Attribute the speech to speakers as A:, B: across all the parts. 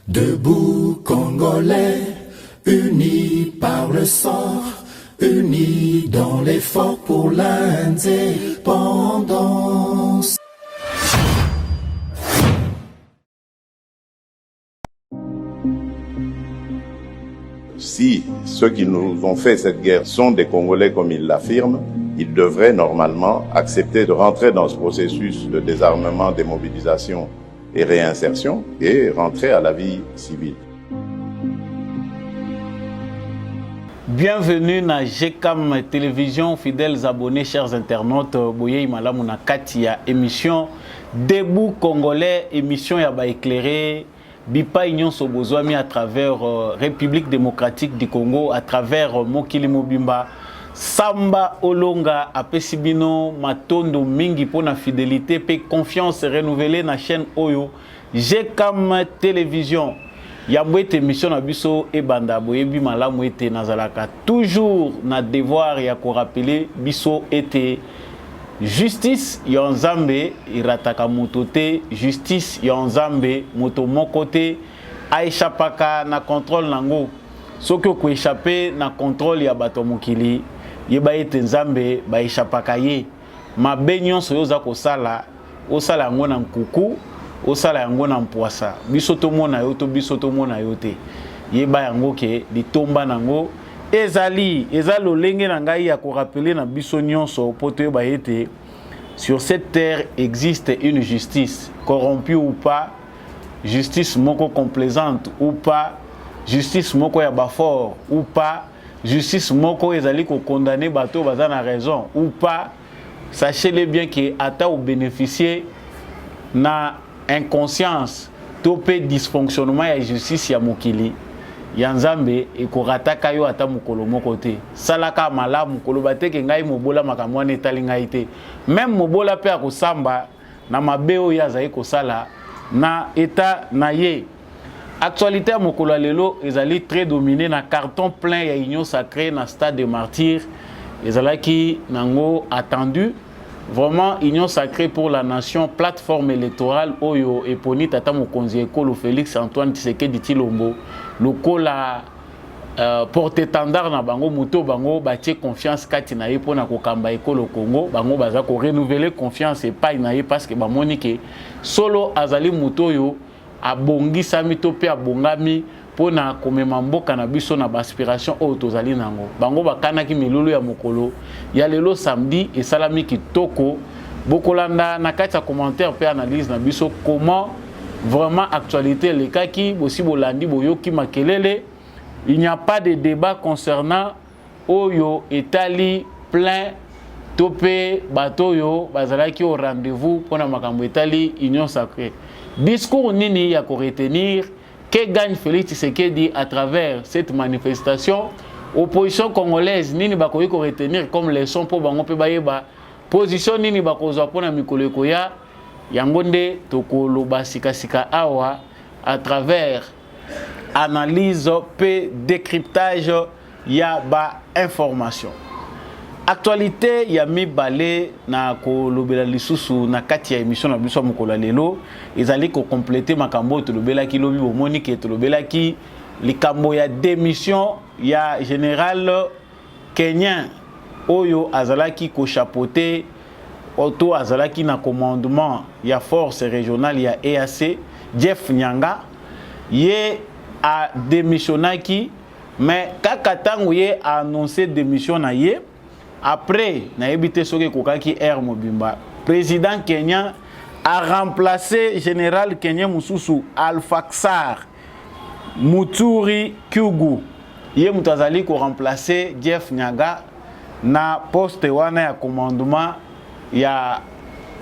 A: Debout Congolais, unis par le sang, unis dans l'effort pour l'indépendance.
B: Si ceux qui nous ont fait cette guerre sont des Congolais comme ils l'affirment, ils devraient normalement accepter de rentrer dans ce processus de désarmement, démobilisation et réinsertion et rentrer à la vie civile.
C: Bienvenue na GCAM Télévision, fidèles abonnés, chers internautes. Boye Malamu na Katia, émission Debout Congolais, émission Yaba éclairé. Bipa Union Sobozwami à travers République démocratique du Congo, à travers Mokili Mobimba, Samba Olonga, Apesibino, Matondo Mingi pour la fidélité, et confiance renouvelée dans la chaîne Oyo, GCAM Télévision. Yambouete émission na biso et banda boyebi malamu ete nazalaka toujours na devoir ya ko rappeler biso ete justice ya nzambe irataka moto te, justice ya nzambe moto moko te aishapaka na contrôle nango soki ko échapper na contrôle ya bato mokili yeba ete nzambe ba échapaka ye mabe nyonso yoza kosala osala yango na nkuku osala yango na mpoasa biso tomona yo to biso tomona yo te yeba yango ke litomba nango ezali lolenge na ngai ya ko rappeler na biso nyonso poto yeba ete sur cette terre existe une justice corrompue ou pas, justice moko complaisante ou pas, justice moko ya bafort ou pas, justice moko ezali ko condamner bato baza na raison ou pas. Sachez-le bien que ata ou bénéficier na inconscience topé dysfonctionnement ya justice ya mokili ya nzambe ekorataka yo ata mokolo moko te salaka malamu mokolo bateke ngai mobola makambo wana etali ngai te même mobola pe akosamba na mabe oyo azali kosala na eta na ye. Actualité ya mokolo ya lelo ezali très dominé na carton plein ya union sacrée na stade de martyrs ezalaki nango attendu. Vraiment, Union sacrée pour la nation, plateforme électorale Oyo et Poni Tata Mokonzi Ekolo Félix Antoine Tshisekedi Tshilombo, lokola porte-étendard na bango muto bango batie confiance kati na ye pona kokamba Ekolo Congo, bango baza ko renouveler confiance et pas na ye parce que ba monike solo azali muto yo abongisa mito pe abongami pona komema mboka na biso na aspiration oyo tozali nango bango bakanaki milulu ya mokolo ya lelo samedi esalami kitoko bokolanda na kati ya commentaire pe analyse na biso comment vraiment actualité lekaki bosi bolandi boyoki makelele. Il n'y a pas de débat concernant oyo etali plein topé batoyo bazalaki au rendez-vous pona makambo etali union sacrée. Discours nini ya ko retenir que gagne Félix Tshisekedi à travers cette manifestation? Opposition congolaise nini bakoyi ko retenir comme leçon pour bango pe bayeba position nini bakozwa pona mikolo koya yango nde tokoloba sika awa à travers analyse pe décryptage ya ba information. Actualité ya mibale na kolobela lisusu na kati ya émission na biso mokolo lelo ezali ko compléter makambo tolobela ki lobi bomoni ke tolobela ki likambo ya démission ya général kenyan oyo azalaki ko chapeauter auto azalaki na commandement ya force régionale ya EAC Jeff Nyanga ye a démissionnaki mais kaka tango ye a annoncé démission na ye. Après, na ebité soke kokaki Air Mobimba, président kenyan a remplacé général kenyan Mususu Alfaxar Muturi Kyugu. Ye mutazali ko remplacer Jeff Nyaga na poste wana ya commandement ya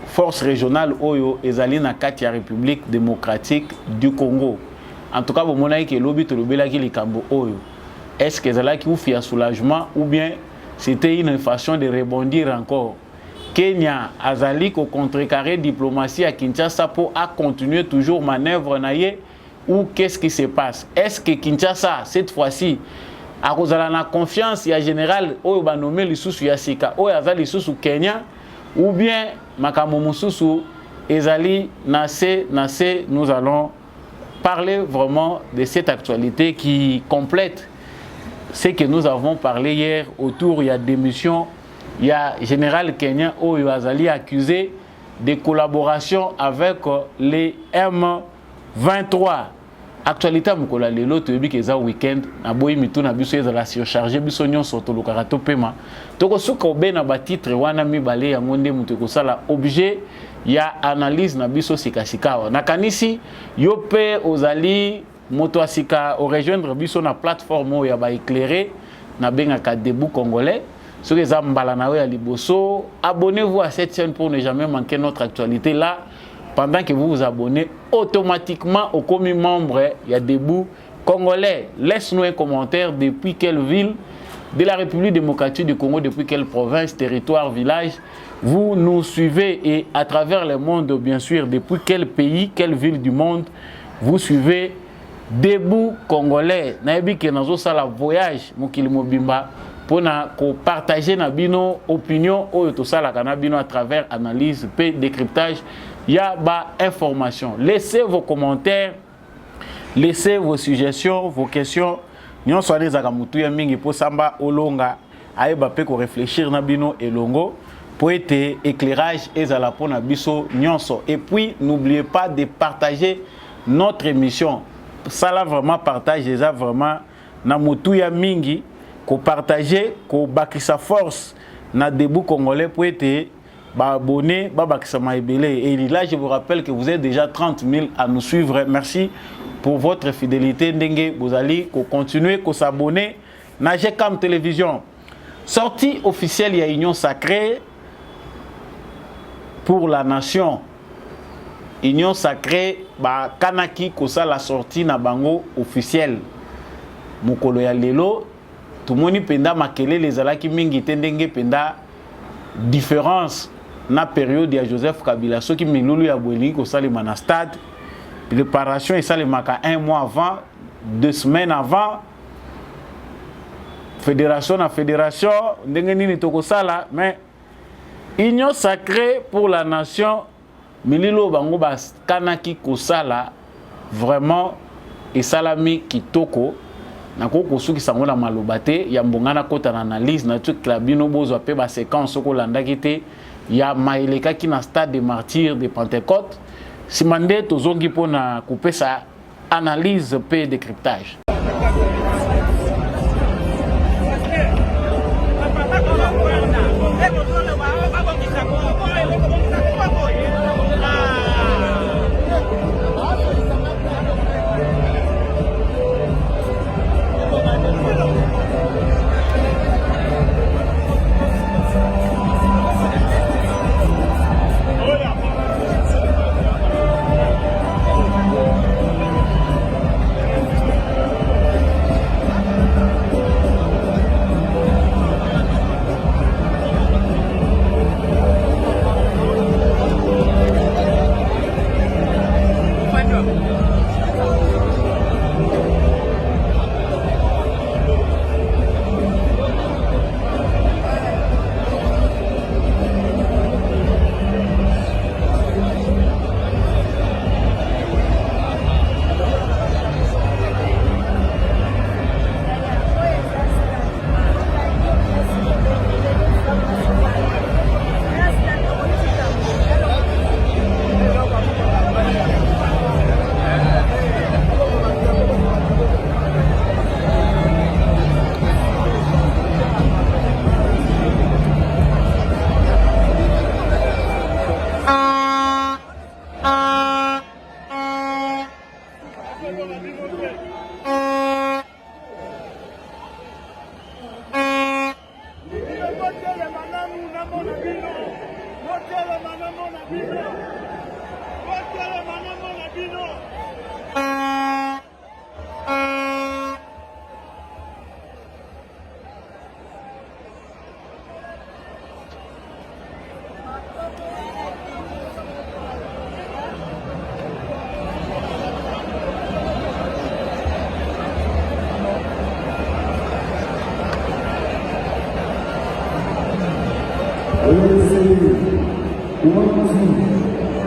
C: force régionale Oyo ezali na kati ya République démocratique du Congo. En tout cas, vous monayez que l'obi to lobela ki likambo Oyo. Est-ce que ezalaki ou fi soulagement ou bien c'était une façon de rebondir encore. Kenya azali ko contrecarrer diplomatie à Kinshasa pour à continuer toujours manœuvre naie ou qu'est-ce qui se passe? Est-ce que Kinshasa cette fois-ci a kozala na confiance ya général oyo ba nommé lisusu ya sika oyo azali lisusu Kenya ou bien makambo mususu ezali nase nous allons parler vraiment de cette actualité qui complète ce que nous avons parlé hier autour, il y a des missions, il y a Général Kenya Oyazali accusé de collaboration avec les M23. Actualité mukola lelo toyebi ke za weekend na boyi mitu na biso ezala surchargé biso nyonso tolukaka topema toko suka obena ba titre wana mibale yango nde mutu ekosala objet ya analyse na biso sikasikawa nakanisi yo pe ozali moto asika o rejoindre biso na plateforme ya ba éclairer na bengaka Debout Congolais. Ceux qui ont à Liboso, abonnez-vous à cette chaîne pour ne jamais manquer notre actualité là. Pendant que vous vous abonnez, automatiquement au commis membre, il y a Debout Congolais. Laisse-nous un commentaire depuis quelle ville de la République démocratique du Congo, depuis quelle province, territoire, village vous nous suivez et à travers le monde, bien sûr, depuis quel pays, quelle ville du monde vous suivez Debout Congolais. Naebi ke nazo sala voyage mokili mobimba pour partager na bino opinion ou tout ça la bino à travers analyse et décryptage. Il y a information. Laissez vos commentaires, laissez vos suggestions, vos questions. Nous sommes les agamutu ya mingi pour samba olonga aeba pe ko réfléchir na bino elongo pour être éclairage et za la pona biso nyonso. Et puis n'oubliez pas de partager notre émission. Ça là vraiment partage ça vraiment na mutu ya mingi ko partager ko bakisa force na Debout Congolais pour être abonné bakisa maibele. Et là je vous rappelle que vous êtes déjà 30 000 à nous suivre. Merci pour votre fidélité. Ndenge vous allez continuer à s'abonner na GCAM Télévision. Sortie officielle, il y a Union Sacrée pour la nation. Union Sacrée, Kanaki kosa la sortie na bango officielle. Mukolo ya lelo, tout le monde penda makele les alaki mingi tendenge penda différence na période ya Joseph Kabila. Ceux qui milulu ya bweli kosa le manastade. Préparation et ça les maka 1 mois avant, 2 semaines avant. Fédération à fédération, ndenge nini toko sala, mais Union Sacrée pour la nation. Mililo bango bas kanaki kosala vraiment et salami kitoko na koko suki sango na malobate ya mbongana kota na analyse na tout klabino bozo pe ba séquence ko landaki te ya maileka ki na stade des martyrs de Pentecôte simande tozongi pona kopesa analyse pe décryptage.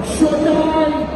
A: Showtime!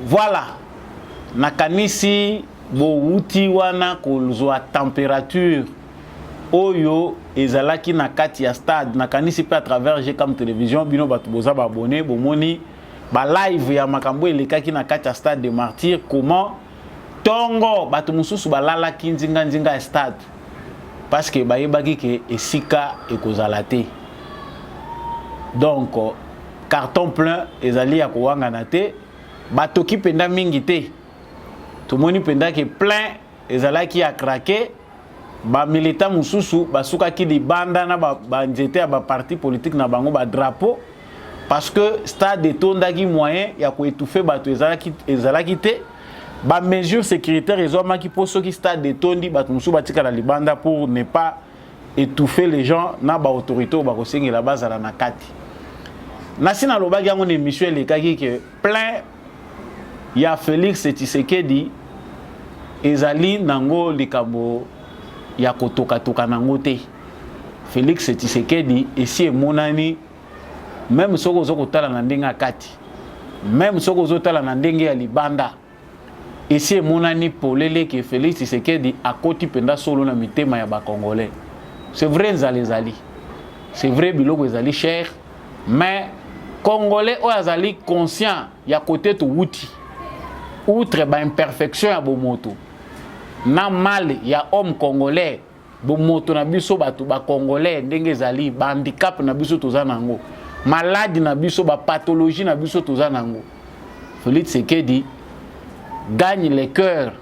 C: Voilà. Nakanisi bouti wana kozwa température oyo ezalaki na kati ya stade nakanisi pe à travers GCAM télévision bino batu boza ba abonné bomoni ba live ya makambo elekaki na kati ya stade de Martyrs comment tongo batu mususu balala kinzinga nzinga ya stade parce que bayebaki ke esika ekozala te donc carton plein ezali ya kowanga na te batoki penda mingi te tomoni penda ke plein ezalaki ya craquer ba militant mususu basukaki di banda na ba nzete ya ba parti politique na bango ba drapeau parce que stade etondaki moyen ya ko étouffer bato ezalaki te ba mesures sécuritaires ezomaki po soki stade etondi bato mususu batika na libanda pour ne pas étouffer les gens na ba autorité ba kosengela bazala na kati nasina lobaki yango na émission elekaki ke plein ya Félix Tshisekedi ezali nango likambo ya kotoka nango te Félix Tshisekedi esi emonani même soko zokotala na ndenge kati même soko zotala na ndenge ya libanda esi emonani polele ke Félix Tshisekedi akoti penda solo na mitema ya ba Congolais c'est vrai nzali c'est vrai biloko ezali cher mais Congolais oyo azali conscient ya côté to wuti outre ba imperfection ya bomoto na mal ya homme congolais bomoto na biso batu ba congolais ndenge ezali ba handicap na biso toza nango maladie na biso ba pathologie na biso toza nango Félix Tshisekedi gagne les cœurs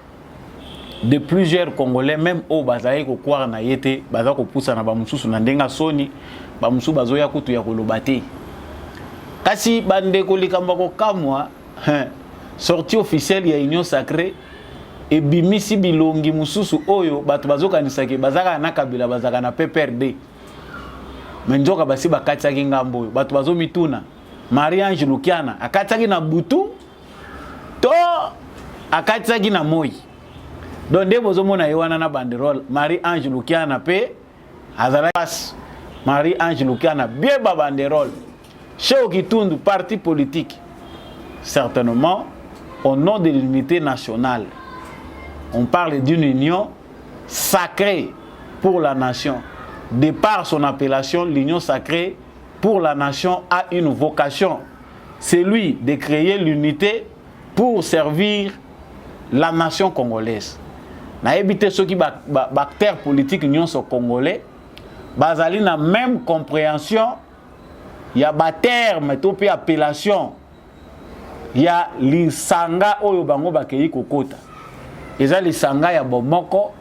C: de plusieurs congolais même au bazali ko croire na yete baza ko poussa na ba mususu na ndenga soni ba mususu bazoya kutu ya kolobate kasi bandeko likambo ko kamwa sortie officielle ya Union Sacrée et bimisi bilongi mususu oyo bato bazokanisa ke bazaka na kabila bazaka na PPRD menjoka basi bakatsaki ngambo oyo bato bazomituna Marie-Ange Lukiana akatsaki na butu to akatsaki na moi donc nde bozomona yewana na banderole Marie-Ange Lukiana pe azala passe Marie-Ange Lukiana bien ba banderole chez Kitundu parti politique certainement au nom de l'unité nationale. On parle d'une union sacrée pour la nation. De par son appellation, l'union sacrée pour la nation a une vocation. C'est lui de créer l'unité pour servir la nation congolaise. Na éviter ceux qui acteurs politiques union sont congolais, bazali na même compréhension, il y a ba terme, topé appellation. Ya lisanga oyo bango bakei kokota eza lisanga ya bomoko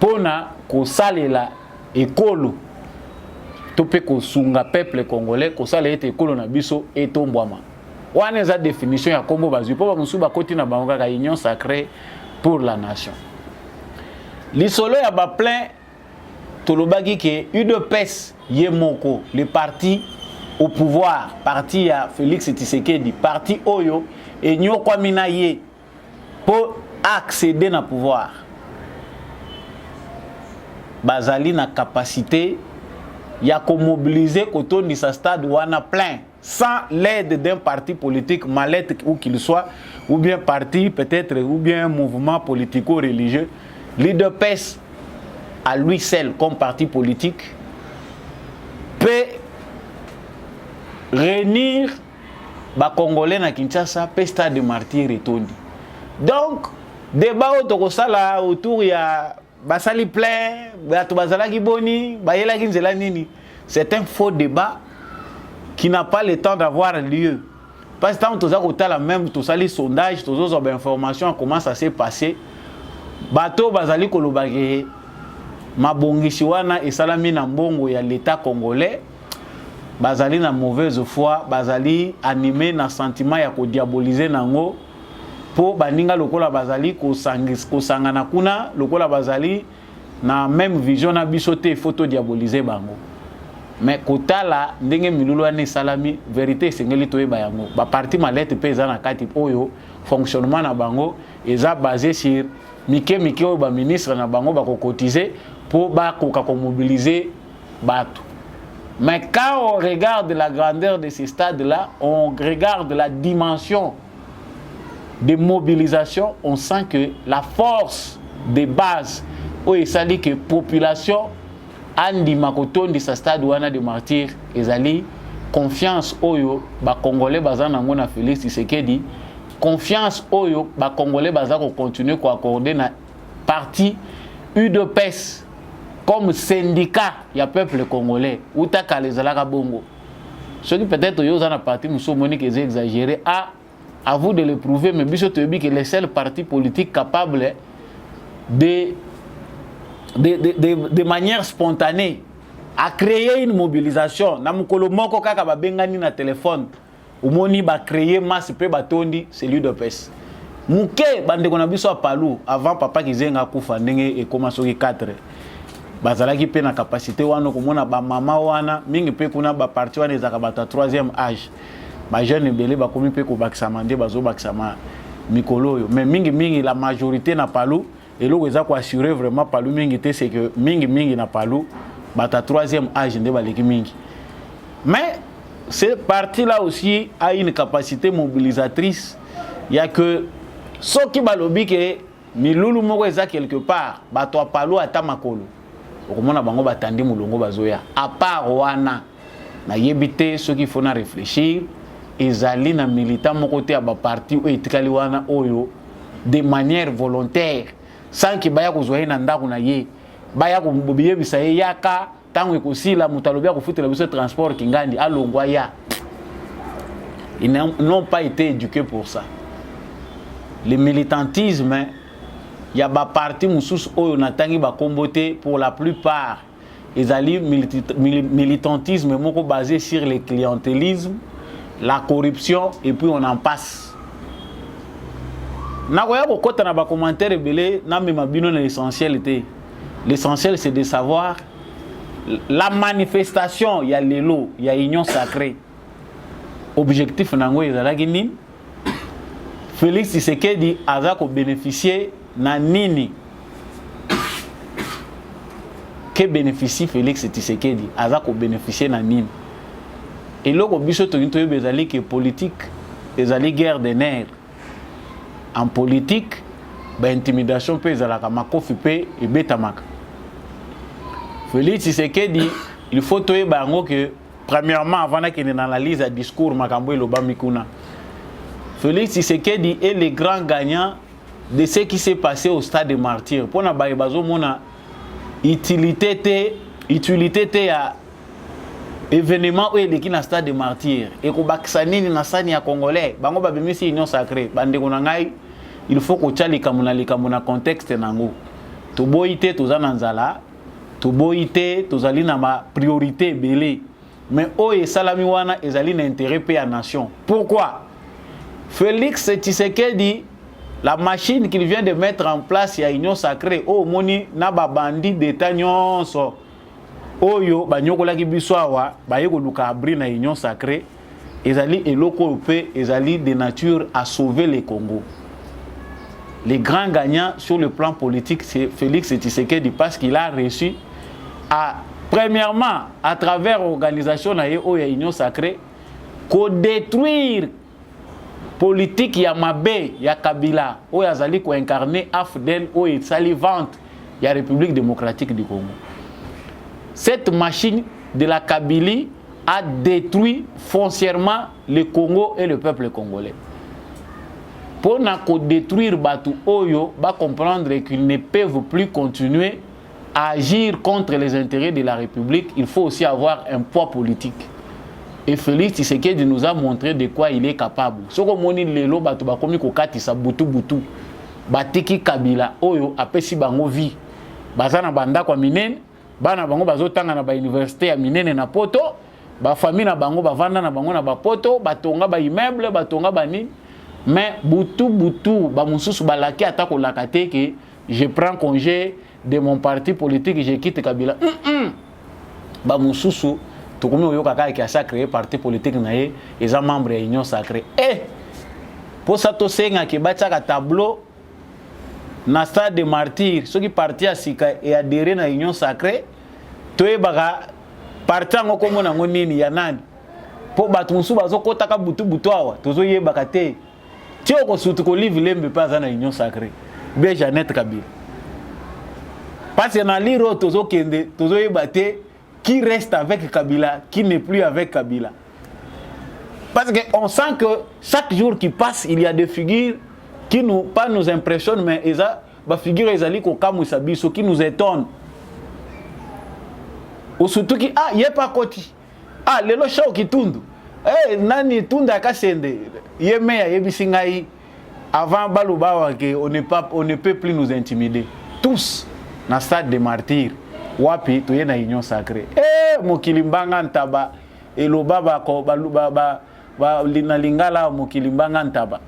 C: pona kosalela ekolo tope kosunga peuple congolais kosalela ete ekolo na biso etombwama wana eza définition ya kombo bazwi po bamusu bakoti na bango kaka union sacrée pour la nation lisolo ya ba plein tolobaki ke UDPS yemoko le parti au pouvoir, parti à Félix Tshisekedi, parti Oyo, et nous Kwaminaye pour accéder au pouvoir. Bazali na capacité, il y a qu'à mobiliser autour de ce stade où on a plein, sans l'aide d'un parti politique, malette où qu'il soit, ou bien parti peut-être, ou bien un mouvement politico-religieux. L'UDPS, à lui seul comme parti politique, peut réunir les Congolais na Kinshasa pe stade de Martyrs etondi. Donc débat autour ya basali plein bato bazalaki boni bayelaki nzela nini, c'est un faux débat qui n'a pas le temps d'avoir lieu parce que tant toza kotala même tosali sondage tozo ba information comment ça s'est passé bato bazali kolobaki mabongisi wana esalami na mbongo ya l'état congolais bazali na mauvaise foi, bazali animé na sentiment ya ko diaboliser nango po baninga lokola bazali ko sangana kuna lokola bazali na même vision na bisote photo diaboliser bango mais kotala ndenge milulu ane salami vérité sengeli toyeba yango ba parti malette pe za na kati oyo fonctionnement na bango eza basé sur mike oyo ba ministre na bango ba ko cotiser po ba ko mobiliser bato. Mais quand on regarde la grandeur de ces stades-là, on regarde la dimension de mobilisation, on sent que la force de base, où il s'agit que la population, andi makotondi sa stade wana de martyr, ezali confiance oyo ba Congolais bazana ngona Félix Tshisekedi, confiance oyo ba Congolais bazako continuer ko accorder na parti UDPS comme syndicat ya peuple congolais ou ta kalezalaka bongo. Ce qui peut-être yo za na parti muso monique est exagéré, à vous de le prouver, mais biso te bi que les seuls partis politiques capables de manière spontanée à créer une mobilisation. Na mukolo moko kaka ba bengani na téléphone. Umoni ba créer masse pe batondi, c'est l'UDPS. Muke bande kona biso Palu avant papa kizenga kufa ndenge e commence ki 4. Bazalaki pe na capacité wana komona ba mama wana mingi pe kuna ba parti wana ezaka bata 3e âge. Ba jeune belé ba komi pe ko bakisama nde bazo bakisama mikolo yo. Mais mingi la majorité na Palu et là ils ont assuré vraiment Palu mingi te c'est que mingi na Palu bata 3e âge nde baleki mingi. Mais cette partie là aussi a une capacité mobilisatrice. Il y a que ceux qui balobi que milulu moko eza quelque part bato Palu ata makolo. Okomona bango batandi mulongo bazoya. À part wana na yebite ceux qui font na réfléchir ezali na militant moko te ba parti o etikali wana oyo de manière volontaire sans que baya kozwa na ndako na ye baya ko bobiye bisaye yaka tango ekosila mutalobi ko futela biso transport kingandi alongwa ya. Ils n'ont pas été éduqués pour ça. Le militantisme, il y a des partis qui ont combattu pour la plupart. Ils ont militantisme basé sur le clientélisme, la corruption, et puis on en passe. L'essentiel, c'est de savoir la manifestation, il y a l'élo, il y a l'union sacrée. Objectif nango ezalaki nini? Félix Tshisekedi azako bénéficier na nini? Que bénéficie Félix Tshisekedi azako bénéficier na nini? Et loko biso to bezali que politique ezali guerre des nerfs. En politique, ba intimidation pe ezalaka makofi pe ebetamaka. Félix Tshisekedi, il faut toyeba ngo que premièrement, avant qu'il n'analyse le discours, Félix Tshisekedi est le grand gagnant de ce qui s'est passé au stade de martyrs. Pour na baïbazo mona utilité à événement où il est na stade de martyrs et ko bakisani na sani ya congolais bango ba bimisi union sacrée bande ko ngai il faut ko tchali kamuna contexte nango to boité to zananzala to boité to zali na ma priorité belé. Mais oye salami wana ezali na intérêt pe à nation. Pourquoi? Félix Tshisekedi, la machine qu'il vient de mettre en place, il y a union sacrée. Oh moni na ba bandi d'état nyonso. Oyo ba nyokola ki biswawa ba yeko luka abri na union sacrée. Ezali eloko pe ezali de nature à sauver le Congo. Les grands gagnants sur le plan politique, c'est Félix Tshisekedi parce qu'il a réussi à premièrement, à travers l'organisation de l'Union sacrée, qu'on détruire politique Yamabe, Yakabila, où Yazali ko incarné Afdel, où Yazali vente, la République démocratique du Congo. Cette machine de la Kabylie a détruit foncièrement le Congo et le peuple congolais. Pour détruire Batu Oyo, va comprendre qu'ils ne peuvent plus continuer à agir contre les intérêts de la République. Il faut aussi avoir un poids politique. Et Félix Tshisekedi nous a montré de quoi il est capable. Ce que moni lelo batu ba komi ko katisa butu batiki Kabila oyo apesi bango vie. Bazana banda kwa minene, bana bango bazotanga na ba université ya minene na poto, ba famille na bango bavanda na bango na ba poto, batonga ba immeuble, batonga ba nini. Mais butu ba mususu balaki atako lakate que je prends congé de mon parti politique, je quitte Kabila. Ba mususu to komi oyo kaka ki a créé parti politique na ye, ils sont membres de l'Union sacrée. Et pour ça to senga ke bataka tableau na stade de martyrs, ceux qui parti à sika et adhéré na l'Union sacrée, to e baka parti ngo komo na ngonini ya nani. Po batu musu bazo kotaka butu awa, tozo ye bakate. Tu as consulté que livre lembe pas dans l'union sacrée. Bien Jeannette Kabila. Parce que dans l'iro tozo kende tozo yebate qui reste avec Kabila, qui n'est plus avec Kabila. Parce qu'on sent que chaque jour qui passe, il y a des figures qui pas nous impressionnent, mais des figures qui nous étonnent. Ou surtout qui, il n'y a pas côté. Les lochaux qui tournent. Nani tourne à Kassende. Avant Balouba, on ne peut plus nous intimider. Tous, dans le stade des martyrs, wapi, tu es dans l'union sacrée. Mokilimbanga ntaba, et le baba, lingala mokilimbanga ntaba.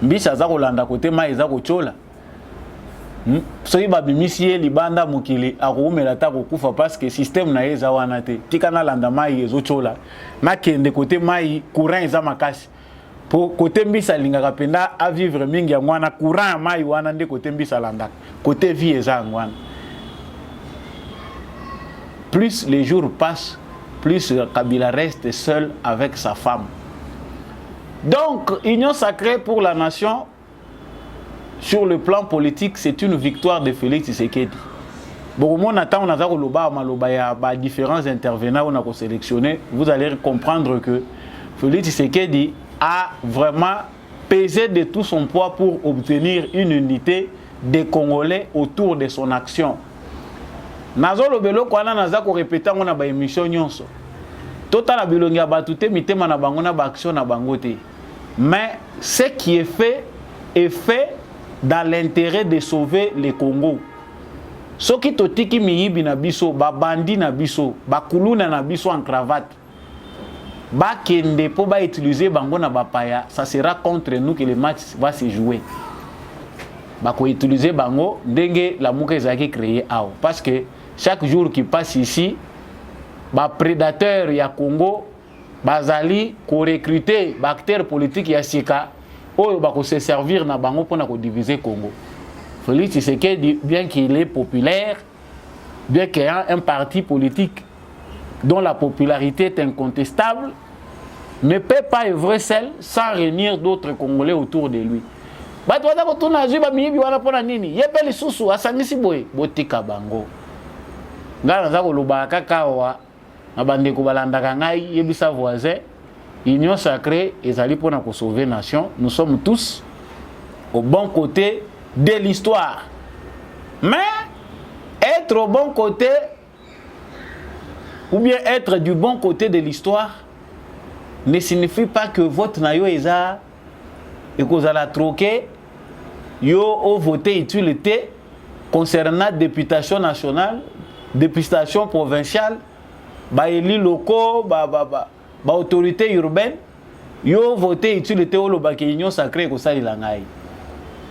C: Mbisha za kolanda kote mai za kochola. Soki babimisi libanda mokili akoumela ta kokufa parce que système na eza wana te. Tika na landa mai ezochola. Na kende kote mai courant eza makasi. Po kote mbisa lingaka penda a vivre mingi ya mwana courant mai wana nde kote mbisa landa. Kote vie eza ngwana. Plus les jours passent, plus Kabila reste seul avec sa femme. Donc, union sacrée pour la nation, sur le plan politique, c'est une victoire de Félix Tshisekedi. Bon, on attend, on a différents intervenants, on a sélectionné. Vous allez comprendre que Félix Tshisekedi a vraiment pesé de tout son poids pour obtenir une unité des Congolais autour de son action. Nazo lobelo kwana naza ko répéter on a ba émission nyonso. Total abilongi abatute mitema na bango na ba action na bangote. Mais ce qui est fait dans l'intérêt de sauver le Congo. Soki totiki miyibi na biso, ba bandi na biso, ba kuluna na biso en cravate. Ba kende po ba utiliser bango na bapaya, ça sera contre nous que le match va se jouer. Ba ko utiliser bango ndenge la muka ezaki créé ao parce que chaque jour qui passe ici, ba prédateur ya Congo bazali ko recruter ba acteur politique ya sika oyo ba ko se servir na bango pour na ko diviser Congo. Félix Tshisekedi, bien qu'il est populaire, bien qu'il y ait un parti politique dont la popularité est incontestable, ne peut pas œuvrer seul sans réunir d'autres Congolais autour de lui. Bato wata kotuna zui ba miyibi wana pona nini yepe lisusu asangisi boye botika bango ngala za koloba kaka wa na bandeko balandaka ngai yebisa voisin union sacrée ezali pona ko sauver nation. Nous sommes tous au bon côté de l'histoire, mais être au bon côté ou bien être du bon côté de l'histoire ne signifie pas que votre nayo eza et que vous allez troquer yo au voté utilité concernant députation nationale, députation provinciale, ba élus locaux, ba autorité urbaine, yo voté utilité au lobaki union sacrée ko sali langai.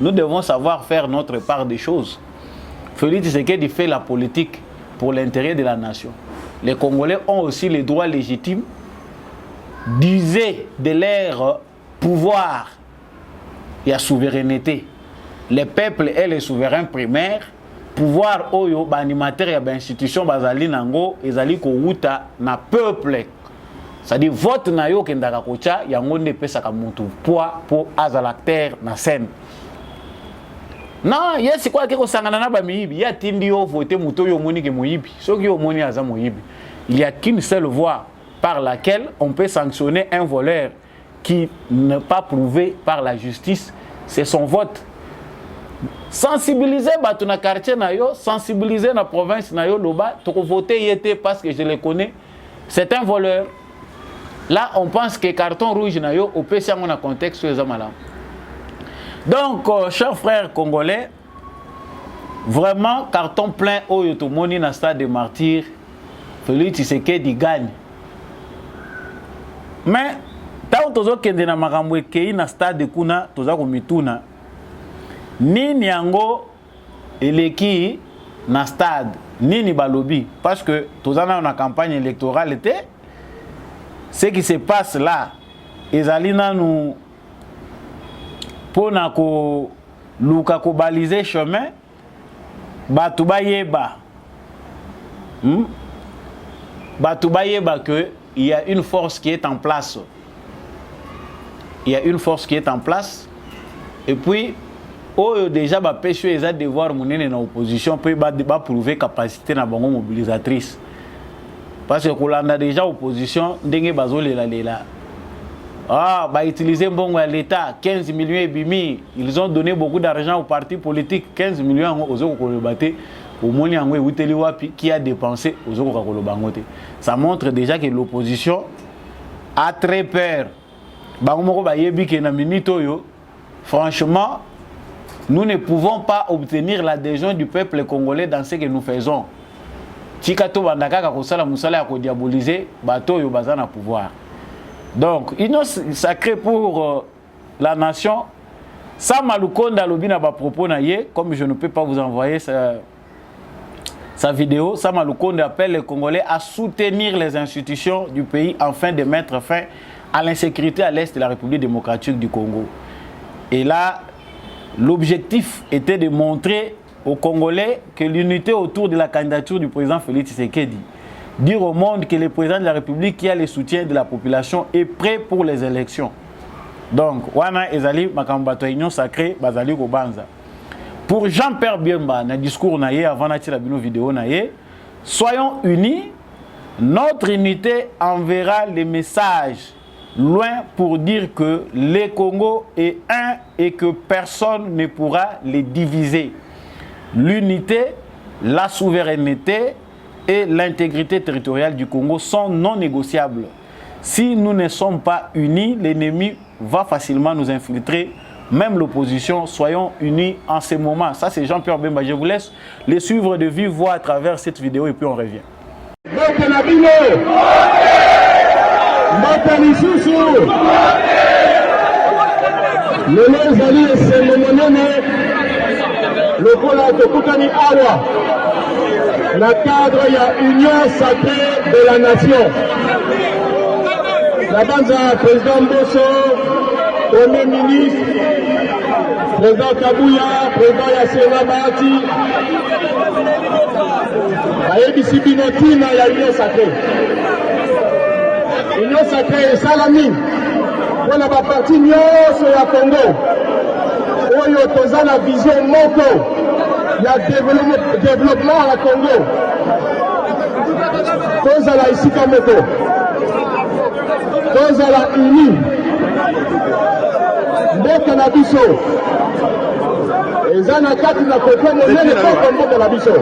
C: Nous devons savoir faire notre part des choses. Félix Tshisekedi fait la politique pour l'intérêt de la nation. Les Congolais ont aussi les droits légitimes d'user de leur pouvoir et la souveraineté. Les peuples et les souverains primaires, pouvoir oyo ba animateur ya ba institution bazali nango ezali ko wuta na peuple. C'est-à-dire vote na yo kendaka kocha yango nde pesaka mutu poids pour azalacteur na scène. Non, yes quoi que sangana na ba miyibi ya tindi yo voter muto yo moni ke moyibi. Soki yo moni aza moyibi. Il y a qu'une seule voie par laquelle on peut sanctionner un voleur qui n'est pas prouvé par la justice, c'est son vote. Sensibiliser dans quartier na yo, sensibiliser dans province na yo loba, to voter yete parce que je le connais, c'est un voleur. Là, on pense que carton rouge na yo, au PC on a contexte sur les amalam. Donc, chers frères congolais, vraiment carton plein au yotomoni na stade des martyrs, Félix Tshisekedi gagne. Mais tant tozo kende na makambo ekei na stade kuna toza ko mituna nini yango eleki na stade nini balobi parce que toza na campagne électorale était ce qui se passe là ezali nanu pona ko luka ko baliser chemin batu bayeba batu bayeba que il y a une force qui est en place. il y a une force qui est en place. Et puis, déjà, PSU a devoir mener dans l'opposition pour prouver capacité dans la mobilisatrice. Parce que quand on a déjà opposition, utiliser l'État, 15 millions et demi, ils ont donné beaucoup d'argent aux partis politiques, 15 millions aux autres au moins qui a dépensé aux autres. Ça montre déjà que l'opposition a très peur. Franchement, nous ne pouvons pas obtenir l'adhésion du peuple congolais dans ce que nous faisons. Tikato bandaka kosala musala ya kodiaboliser bato yo bazana pouvoir. Donc, union sacrée pour la nation. Sama Lukonda lobina ba propos na ye, comme je ne peux pas vous envoyer sa vidéo, Sama Lukonda appelle les Congolais à soutenir les institutions du pays afin de mettre fin à l'insécurité à l'est de la République démocratique du Congo. Et là, l'objectif était de montrer aux Congolais que l'unité autour de la candidature du président Félix Tshisekedi, dire au monde que le président de la République qui a le soutien de la population est prêt pour les élections. Donc, wana ezali makambato union sacrée bazali Gobanza. Pour Jean-Pierre Bemba, dans le discours naie avant de la vidéo naie, soyons unis. Notre unité enverra les messages loin pour dire que le Congo est un et que personne ne pourra les diviser. L'unité, la souveraineté et l'intégrité territoriale du Congo sont non négociables. Si nous ne sommes pas unis, l'ennemi va facilement nous infiltrer, même l'opposition. Soyons unis en ce moment. Ça, c'est Jean-Pierre Bemba. Je vous laisse les suivre de vive voix à travers cette vidéo et puis on revient.
D: Le voilà de Koutani Awa, la cadre, il y a union sacrée de la nation. La Banza, président Bosso, premier ministre, président Kabouya, président Yassena Bahati, Ayebi Binotina, il y a union sacrée. Union sacrée et Salami, on a parti Nyos et à Congo. Oyo toza la vision moko ya développement à la Congo. Toza la isika moko. Toza la uni. Mboka na biso. Eza na kati na kote monene koko mboka na biso.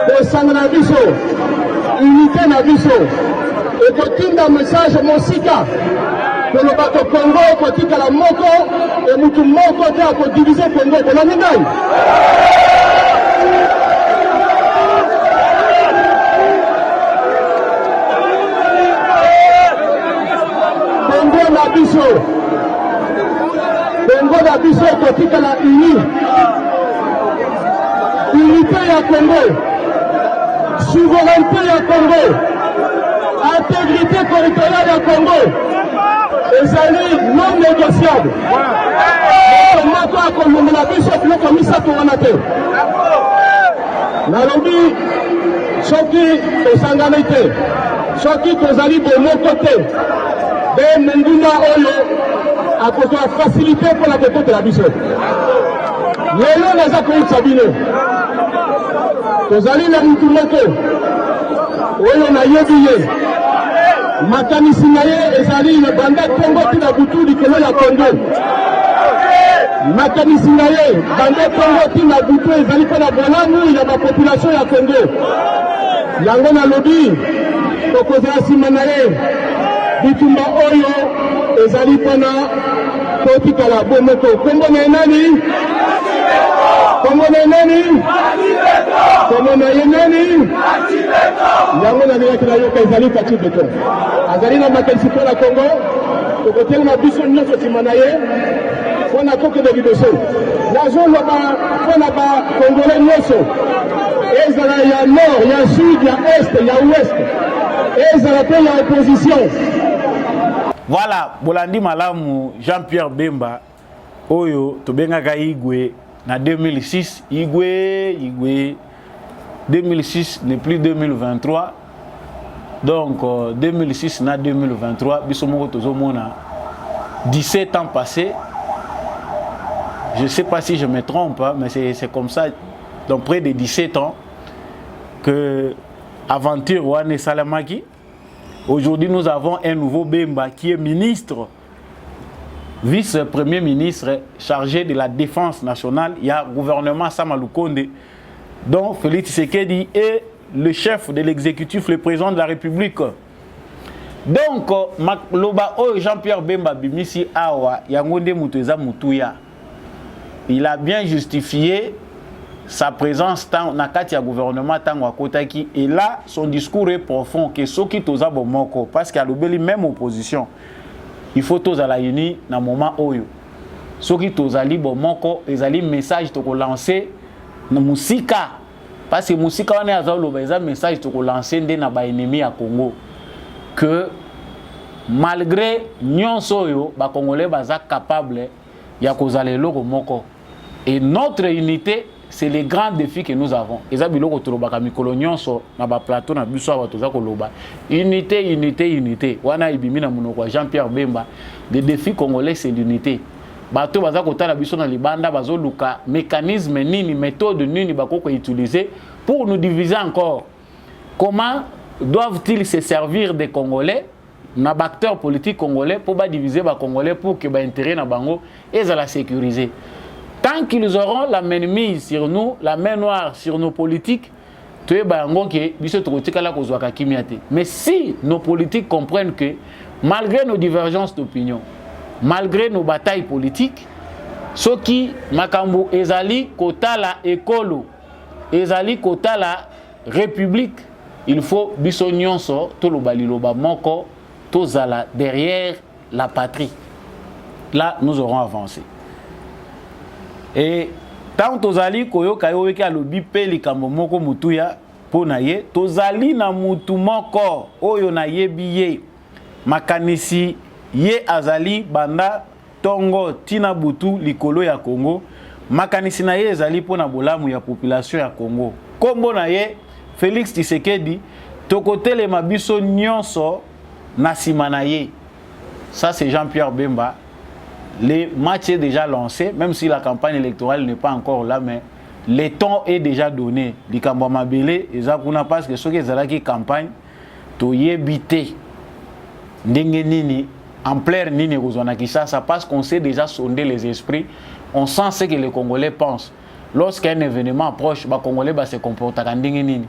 D: Tosanga na biso. Unité na biso. Ekotinda message mosika. Que le bateau Congo kotika la moko et mutu moko te a diviser Congo de la Ninaï. Congo na biso. Congo na biso kotika la uni. Unité ya Congo. Souveraineté ya Congo. Intégrité territoriale ya Congo. Ezali non négociable. Moko akolongela biso biloko misato wana te. Nalobi soki tosangani te, soki tozali bomoko te, nde monguna oyo akozwa facilité mpona kokotela biso. Lelo naza koyebisa bino tozali na mutu moko oyo nayebi ye. Makanisi na ye ezali na banda Congo tina butu likolo ya Congo. Makanisi na ye banda Congo tina butu ezali mpona bolamu ya bapopulation ya Congo. Yango nalobi tokozala nsima na ye bitumba oyo ezali mpona totikala bomoko. Kombo na ye nani? Kombo na ye nani? Kombo na ye nani? Yango na nilaki na yoka ezali Fatou Beton. Azali na makanisi mpo na Congo, tokotelema na biso nyonso nsima na ye mpo na kokende liboso. Nazoloba mpo na bakongole nyonso, ezala ya nord, ya sud, ya est, ya ouest, ezala mpe ya opposition.
C: Voilà, bolandi malamu Jean-Pierre Bemba, oyo tobengaka Igwe na 2006, Igwe 2006 n'est plus 2023. Donc 2006 na 2023 biso moko tozomona 17 ans passés. Je ne sais pas si je me trompe, hein, mais c'est comme ça, donc près de 17 ans, que Aventure Wane Salamaki. Aujourd'hui, nous avons un nouveau Bemba qui est ministre, vice-premier ministre chargé de la défense nationale. Il y a le gouvernement Samalukonde, dont Félix Tshisekedi est le chef de l'exécutif, le président de la République. Donc, Jean-Pierre Bemba Bimisi Awa, Yangonde Muteza Mutuya. Il a bien justifié sa présence dans le gouvernement Kotaki. Et là, son discours est profond. Que ceux qui toza bomoko, parce qu'il y a le même opposition. Il faut toza la uni dans le moment où ceux qui toza li bomoko, ils ont message to lancer na musika. Parce que musika on est à un message to lancer dans ba ennemi à Congo. Que malgré nyon soyo, ba Congolais baza capable ya kozale loko moko. Et notre unité, c'est les grands défis que nous avons. Et ça, biloko tolobaka mikolo nyonso na ba plateau na biso ba toza koloba. Unité, unité, unité. Wana ibimi na munoko Jean-Pierre Bemba. Les défis congolais, c'est l'unité. Bato baza kotala biso na libanda bazo luka mécanisme nini, méthode nini bakoko utiliser pour nous diviser encore. Comment doivent-ils se servir des Congolais, na acteurs politiques congolais pour diviser les Congolais pour que l'intérêt na bango et la sécuriser. Tant qu'ils auront la main mise sur nous, la main noire sur nos politiques, mais si nos politiques comprennent que malgré nos divergences d'opinion, malgré nos batailles politiques, ceux qui makambo ezali kota la écolo, ezali kota la république, il faut biso nyonso to lobali loba moko to zala derrière la patrie. Là, nous aurons avancé. Et tant tozali koyoka yoki alobi pe likambo moko mutuya pona ye tozali na mutu moko oyo na yebi ye makanisi ye azali banda tongo tina butu likolo ya Congo makanisi na ye ezali pona bolamu ya population ya Congo kombo na ye Félix Tshisekedi tokotele mabiso nyonso na sima na ye. Ça c'est Jean-Pierre Bemba. Le match est déjà lancé, même si la campagne électorale n'est pas encore là, mais le temps est déjà donné. Likamba mabele, ezakuna parce que ceux qui ont qui campagne, to yebite, ndenge nini, ampleur nini rozonaki ça parce qu'on sait déjà sonder les esprits, on sent ce que les Congolais pensent. Lorsqu'un événement approche, les Congolais se comportent à ndenge nini.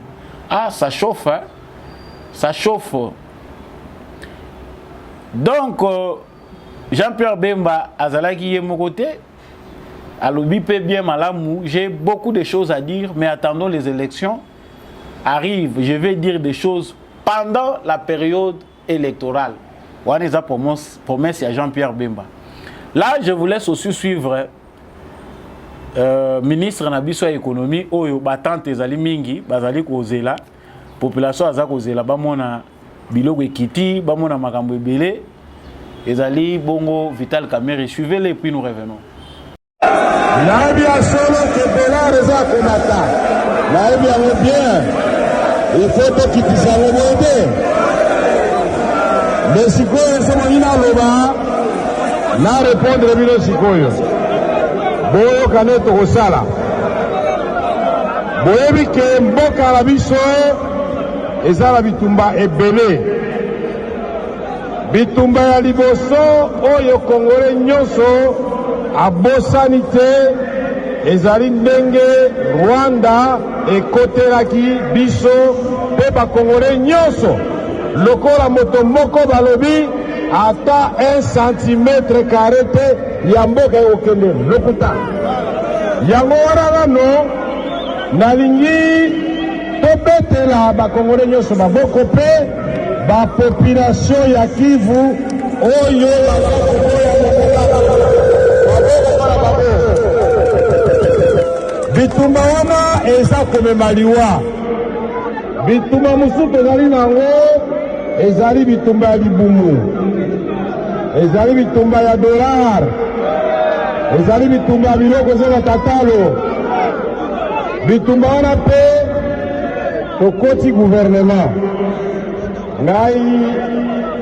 C: Ah, ça chauffe, hein? Ça chauffe. Donc, Jean-Pierre Bemba azalaki mon côté, alobi pe bien malamou, j'ai beaucoup de choses à dire, mais attendons les élections arrivent. Je vais dire des choses pendant la période électorale. Voilà les promesses à Jean-Pierre Bemba. Là, je vous laisse aussi suivre ministre Nabiso économie oyo batante ezali mingi bazali kozela population aza kozela bamona biloko ekiti bamona makambo ebele. Ezali Bongo Vital Kamerhe, suivez-les et puis nous revenons.
D: Naibia solo que Bela Reza Komata. Naibia bien. Il faut que tu puisses aller aider. Mais si quoi est-ce qu'on a loba, na répondre bien si quoi. Boyo kaneto kosala. Boyebi ke mboka la biso ezala bitumba ebele. Bitumba ya liboso oyo Congolais nyonso abosani te ezali ndenge Rwanda ekotelaki biso pe ba Congolais nyonso lokola moto moko balobi ata 1 cm carré te ya mboka okende lokuta yango wana no nalingi tobetela ba Congolais nyonso baboko pe ba population ya Kivu oyo bitumba wana eza komemaliwa bitumba mususu ezali nango ezali bitumba ya libumu ezali bitumba ya dollar ezali bitumba ya biloko ezala tatalo bitumba wana pe tokoti gouvernement ngai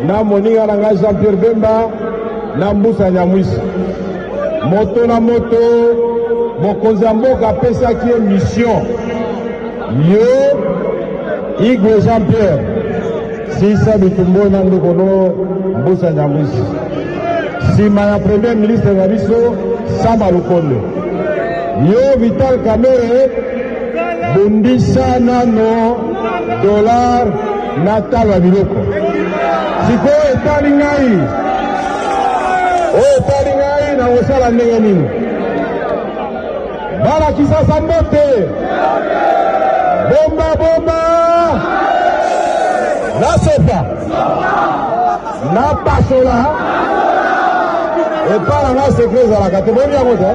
D: na moninga na ngai Jean-Pierre Bemba na Mbusa Nyamwisi moto na moto mokonzi ya mboka apesaki ye mission yo Igwe Jean-Pierre sisa bitumbo na ndokono Mbusa Nyamwisi sima ya premier ministre na biso Samba Lukonde yo Vital Kamerhe bundisa nano dollar na talwa biloko sikoyo etali ngai oyo etali ngai na kosala ndenge nini balakisa sambo te bomba bomba nasopa napasola epa na nga sekre ezalaka te boni yango te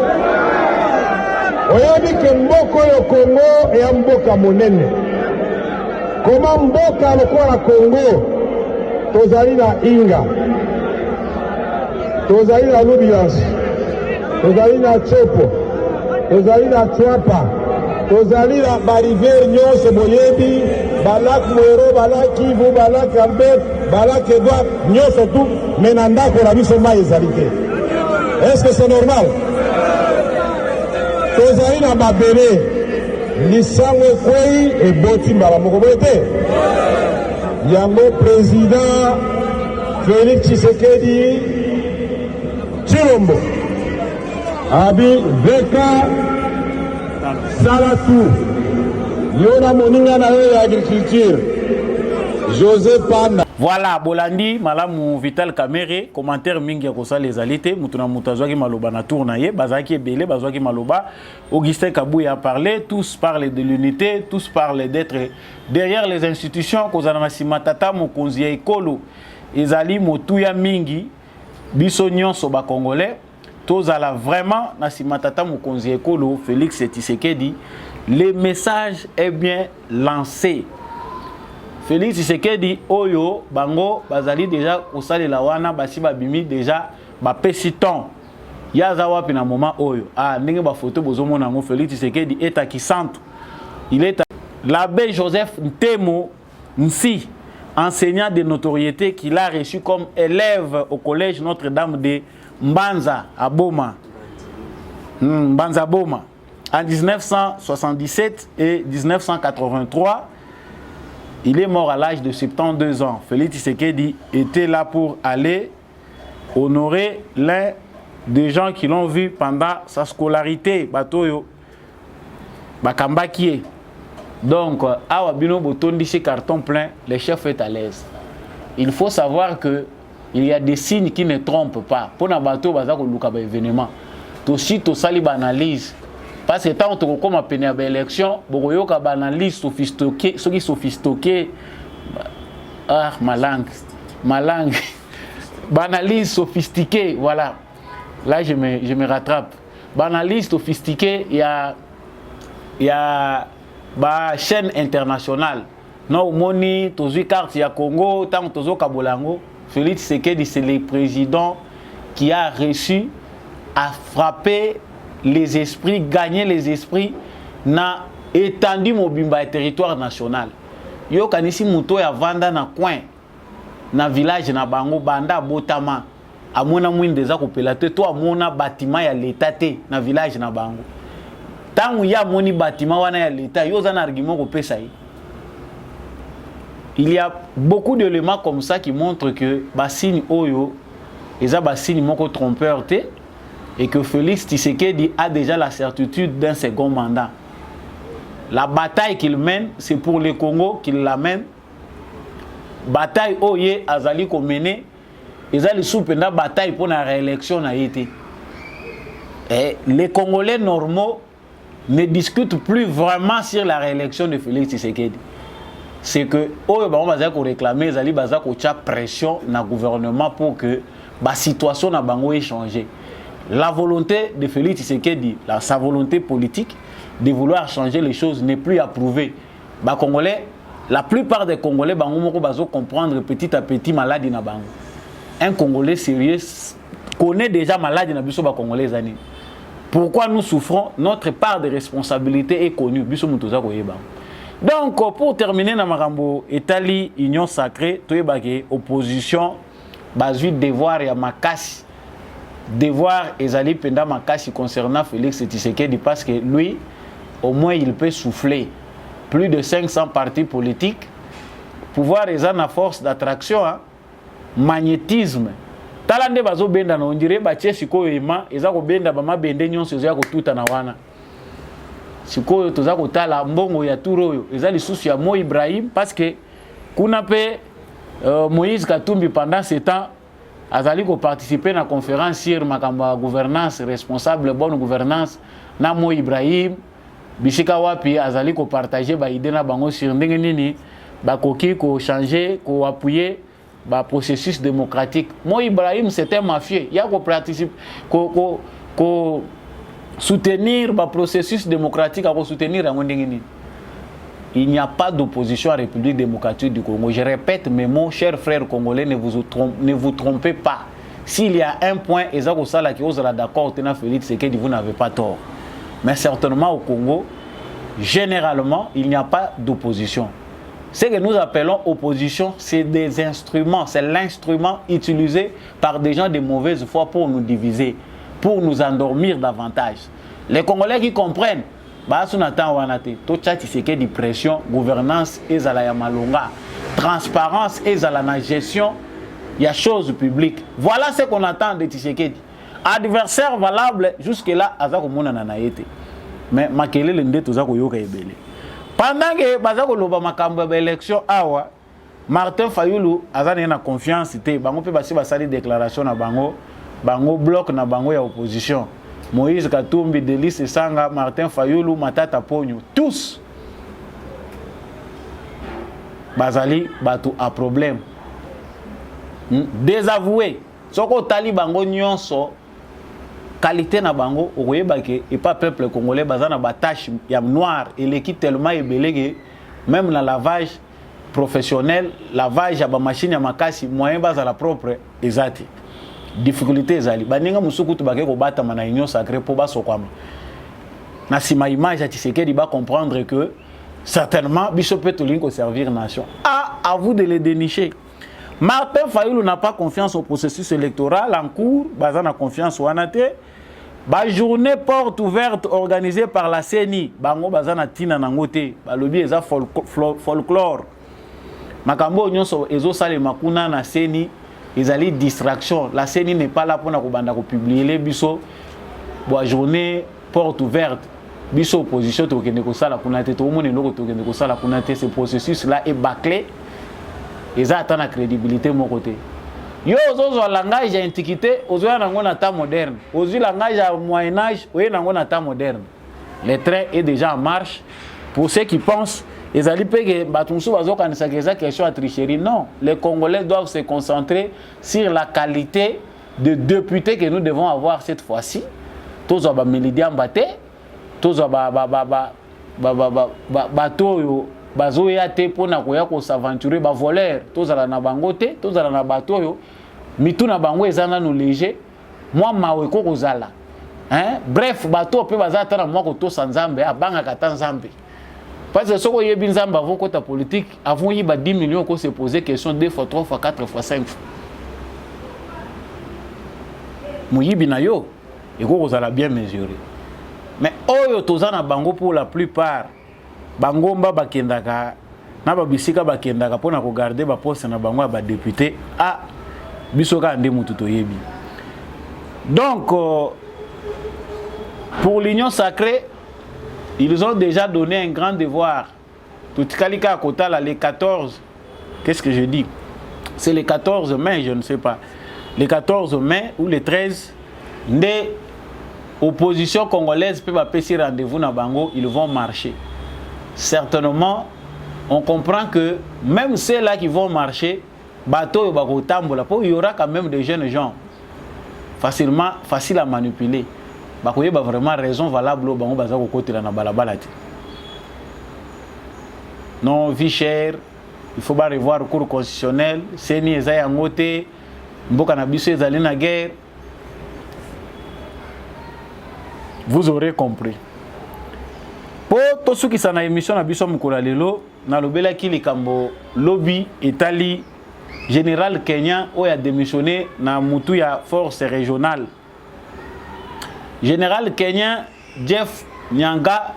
D: oyebi ke mboka oyo Kongo eya mboka monene koma mboka lokola Kongo tozali na Inga tozali na Lubiansi tozali na Chopo tozali na Chwapa tozali na bariviere nyonso boyebi balak Mwero balak Kivu balak Albert balak Edouard nyonso tu me na ndako na biso mai ezali te. Est-ce que c'est normal? tozali na babele lisango ekwei eboti mbala moko boye te yango président Félix Tshisekedi Tshilombo abi veka salatu yo na moninga na yo ya agriculture José Panda.
C: Voilà, Bolandi, Malamu Vital Kamerhe, commentaire mingi ya kosa les alités, mutuna mutazwaki maloba na tournaye, bazaki ebele, bazwaki maloba, Augustin Kabouya a parlé, tous parlent de l'unité, tous parlent d'être derrière les institutions, kozana masimatata mokonzi ya ekolo, ezali motuya mingi, biso nyonso ba congolais, tozala vraiment na simatata mokonzi ya ekolo, Félix Tshisekedi, le message est bien lancé. Félix Tshisekedi oyo bango bazali déjà kosalela wana basi babimi déjà bapesiton yaza wapi na moment oyo ndenge ba photo bozomona ngo Félix Tshisekedi est à Kisantu. Il est l'abbé Joseph Ntemo Nsi, enseignant de notoriété qu'il a reçu comme élève au collège Notre-Dame de Mbanza à Boma. Mbanza Boma en 1977 et 1983. Il est mort à l'âge de 72 ans. Félix Tshisekedi était là pour aller honorer l'un des gens qui l'ont vu pendant sa scolarité. Batoyo, Bakambakie. Donc, Awa Bino Botondi, chez carton plein, le chef est à l'aise. Il faut savoir que il y a des signes qui ne trompent pas. Pour na bateau, bazako luka ba événement. Toshi to sali banalise. Parce que tant qu'on comme à une élection, beaucoup de banalises sophistiquées, ceux qui sophistiqués, ma langue, banalise sophistiquée, voilà. Là je me rattrape. Banalise sophistiquée, il y a ba chaîne internationale. Non, moni, tozu carte ya Congo, tant tozo Kabolango. Félix Tshisekedi, c'est le président qui a réussi à frapper les esprits, gagner les esprits, na étendu mobimba et territoire national. Yo kanisi muto ya vanda na coin, na village na bango banda botama, amona mwinde za kopelate, to amona bâtiment ya l'état te na village na bango. Tangu ya moni bâtiment wana ya l'état, yo za na argument kopesa yi. Il y a beaucoup d'éléments comme ça qui montrent que basini oyo, eza basini moko trompeur te, et que Félix Tshisekedi a déjà la certitude d'un second mandat. La bataille qu'il mène, c'est pour le Congo qu'il l'amène. Bataille oye azali ko mener, ezali soupenda bataille pour la réélection na été. Et les Congolais normaux ne discutent plus vraiment sur la réélection de Félix Tshisekedi. C'est que oyo ba bazali ko réclamer, ezali bazali ko tia pression na gouvernement pour que ba situation na bango ait changé. La volonté de Félix Tshisekedi, sa volonté politique de vouloir changer les choses n'est plus approuvée. Bah, Congolais, la plupart des Congolais comprendre petit à petit maladie na bango. Un Congolais sérieux connaît déjà maladie na biso ba Congolais zani. Pourquoi nous souffrons? Notre part de responsabilité est connue. Biso mutoza koyeba. Donc pour terminer na makambo Italie union sacrée toyebake opposition bazui devoir ya makasi devoir ezali penda makasi concernant Félix Tshisekedi parce que lui au moins il peut souffler plus de 500 partis politiques pouvoir eza na force d'attraction hein? Magnétisme talande bazo benda na ondire batie sikoyo ema eza ko benda ba mabende nyonso eza ko tuta na wana sikoyo toza ko tala mbongo ya turoyo eza lisusu ya Mo Ibrahim parce que kuna pe Moïse Katumbi pendant ce temps azali ko participer na conférence sur makamba gouvernance responsable bonne gouvernance na Mo Ibrahim bisika wapi azali ko partager ba idée na bango sur ndenge nini ba koki ko changer ko appuyer ba processus démocratique. Mo Ibrahim c'était un mafieux, il y a ko participer ko soutenir le processus démocratique, à soutenir la ndenge. Il n'y a pas d'opposition à la République démocratique du Congo. Je répète mes mots, chers frères congolais, ne vous trompez pas. S'il y a un point, Ezako Sala qui ose d'accord, Tena Félix, c'est que vous n'avez pas tort. Mais certainement au Congo, généralement, il n'y a pas d'opposition. Ce que nous appelons opposition, c'est des instruments, c'est l'instrument utilisé par des gens de mauvaise foi pour nous diviser, pour nous endormir davantage. Les Congolais qui comprennent, pression, gouvernance et la malonga, transparence et la gestion, il y a choses publiques. Voilà ce qu'on attend de Tshisekedi. Adversaire valable jusque-là, mais makele lende tozako yoka ebele. Pendant que bazako loba makambo ba élection awa, Martin Fayulu azana na confiance te, bango pe basi basali déclaration na bango, bango bloc na bango ya opposition. Moïse Katumbi, Delis Sanga, Martin Fayulu, Matata Ponyo, tous bazali batu a problème. Désavoué. Soko tali bango nyonso qualité na bango okoyebake et pas peuple congolais bazana batache ya noir et l'équipe tellement ebelege même na lavage professionnel lavage ya ba machine ya makasi moyen bazala propre ezati difficulté ezali baninga musukutu bake ko bata mana union sacrée po basokwama na sima image ya Tshisekedi ba comprendre que certainement biso peut tolingo servir nation à vous de les dénicher. Martin Fayulu n'a pas confiance au processus électoral en cours, bazana confiance au anate. Ba journée porte ouverte organisée par la CENI, bango bazana tina nangote, ba lobi eza folklore. Makambo nyonso ezo sale makuna na CENI, ezali distraction. La CENI n'est pas là pour na kobanda ko publier les biso. Ba journée porte ouverte. Biso opposition to kende ko sala kunate to mone loko to kende ko sala kunate, ce processus là est bâclé. Ils attendent la crédibilité de mon côté. Yo ozo langage à antiquité, ozo nango na temps moderne. Ozo langage à moyen âge, ozo nango na temps moderne. Le train est déjà en marche. Pour ceux qui pensent, ils allaient payer batumsu bazo kanisa keza question à tricherie. Non, les Congolais doivent se concentrer sur la qualité de députés que nous devons avoir cette fois-ci. Tous ba milidiam baté, tous ba bateau bazo ya te pona koya ko s'aventurer ba voleur tozala na bango te tozala na bato yo mitu na bango ezana no léger moi mawe ko kozala hein bref bato pe bazata na moi ko to sanzambe abanga kata nzambe parce que soko yebi nzambe avant kota politique avant yi ba 10 millions ko se poser question 2 fois 3 fois 4 fois 5 fois muyibi na yo et ko kozala bien mesuré mais oyo tozana bango pour la plupart bangomba bakendaka na babisika bakendaka pona ko garder ba poste na bango ba député a bisoka ande mutu to yebi. Donc pour l'union sacrée ils ont déjà donné un grand devoir. Tout kalika kotala les 14, qu'est-ce que je dis, c'est le 14 mai, je ne sais pas, le 14 mai ou le 13 des opposition congolaise peut pas passer rendez-vous na bango, ils vont marcher. Certainement, on comprend que même ceux-là qui vont marcher, bateau il y aura quand même des jeunes gens facile à manipuler. Il y a vraiment raison valable non, vie chère, il faut pas revoir le cours constitutionnel, c'est ni ezay angote, mboka na biso ezali na guerre. Vous aurez compris. Po tosuki sana émission na biso mukula lelo na lobela ki likambo lobby etali général Kenyan oyo a démissionné na mutu ya force régionale. Général Kenyan Jeff Nyanga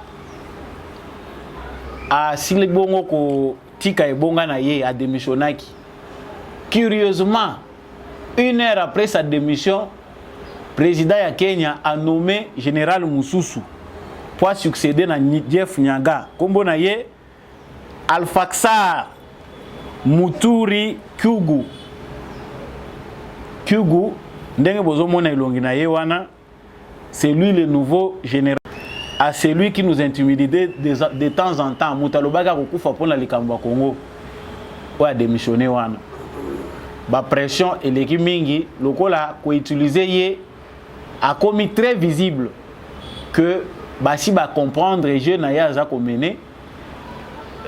C: a silibongo ko tika ebonga na ye a démissionnaki. Curieusement, 1 heure après sa démission, président ya Kenya a nommé général Mususu pour succéder à Jeff Nyanga. Kombo na ye Alfaxar Muturi Kyugu. Kyugu ndenge bozo mona ilongi na ye wana, c'est lui le nouveau général. À celui qui nous intimide de temps en temps. Mutalobaga kokufa pona likambo Congo. Ou a démissionné wana. Ba pression et l'équipe mingi lokola ko utiliser ye a commis très visible que si ba comprendre jeu na ya za ko mener.